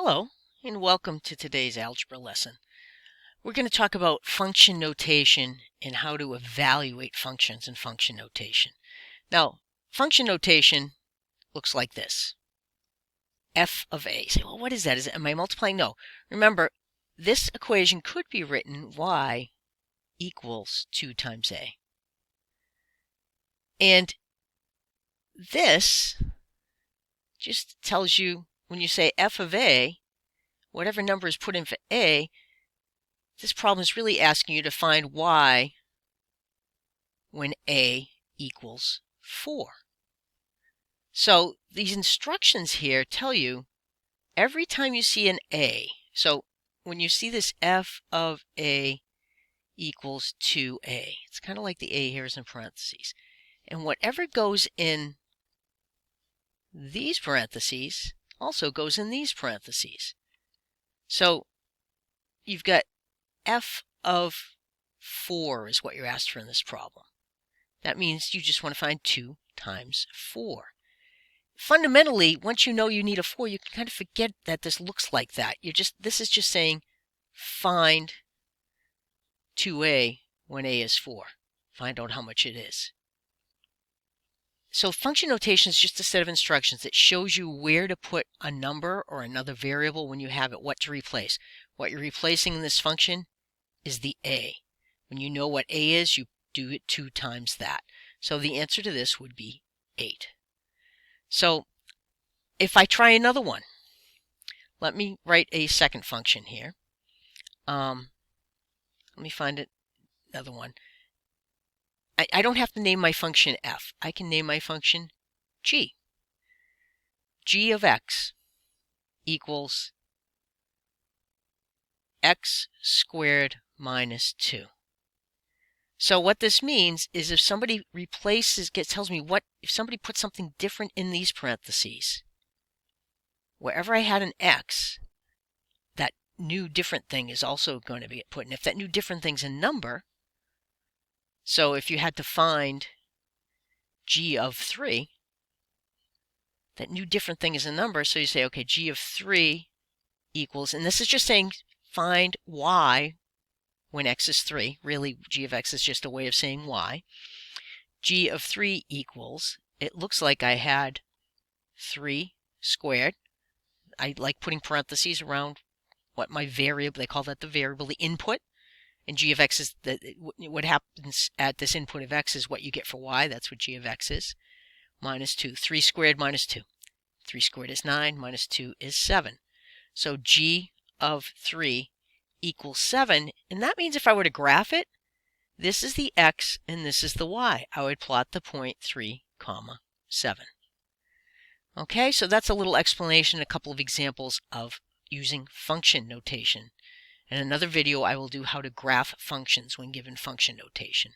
Hello, and welcome to today's algebra lesson. We're going to talk about function notation and how to evaluate functions in function notation. Now, function notation looks like this. F of a. You say, well, what is that? Am I multiplying? No. Remember, this equation could be written y equals 2 times a. And this just tells you, when you say f of a, whatever number is put in for a, this problem is really asking you to find y when a equals 4. So these instructions here tell you every time you see an a, so when you see this f of a equals 2a, it's kind of like the a here is in parentheses. And whatever goes in these parentheses also goes in these parentheses. So you've got f of 4 is what you're asked for in this problem. That means you just want to find 2 times 4. Fundamentally, once you know you need a 4, you can kind of forget that this looks like that. This is just saying find 2a when a is 4. Find out how much it is. So function notation is just a set of instructions that shows you where to put a number or another variable when you have it, what to replace. What you're replacing in this function is the a. When you know what a is, you do it 2 times that. So the answer to this would be 8. So if I try another one, let me write a second function here. Let me find another one. I don't have to name my function f. I can name my function g. G of x equals x squared minus 2. So what this means is if somebody tells me if somebody puts something different in these parentheses, wherever I had an x, that new different thing is also going to be put in. If that new different thing's a number, so if you had to find g of 3, that new different thing is a number, so you say, okay, g of 3 equals, and this is just saying find y when x is 3. Really, g of x is just a way of saying y. G of 3 equals, it looks like I had 3 squared. I like putting parentheses around what my variable, they call that the variable, the input. And g of x is, what happens at this input of x is what you get for y. That's what g of x is. Minus 2. 3 squared minus 2. 3 squared is 9, minus 2 is 7. So g of 3 equals 7, and that means if I were to graph it, this is the x and this is the y. I would plot the point 3, 7. Okay, so that's a little explanation, a couple of examples of using function notation. In another video, I will do how to graph functions when given function notation.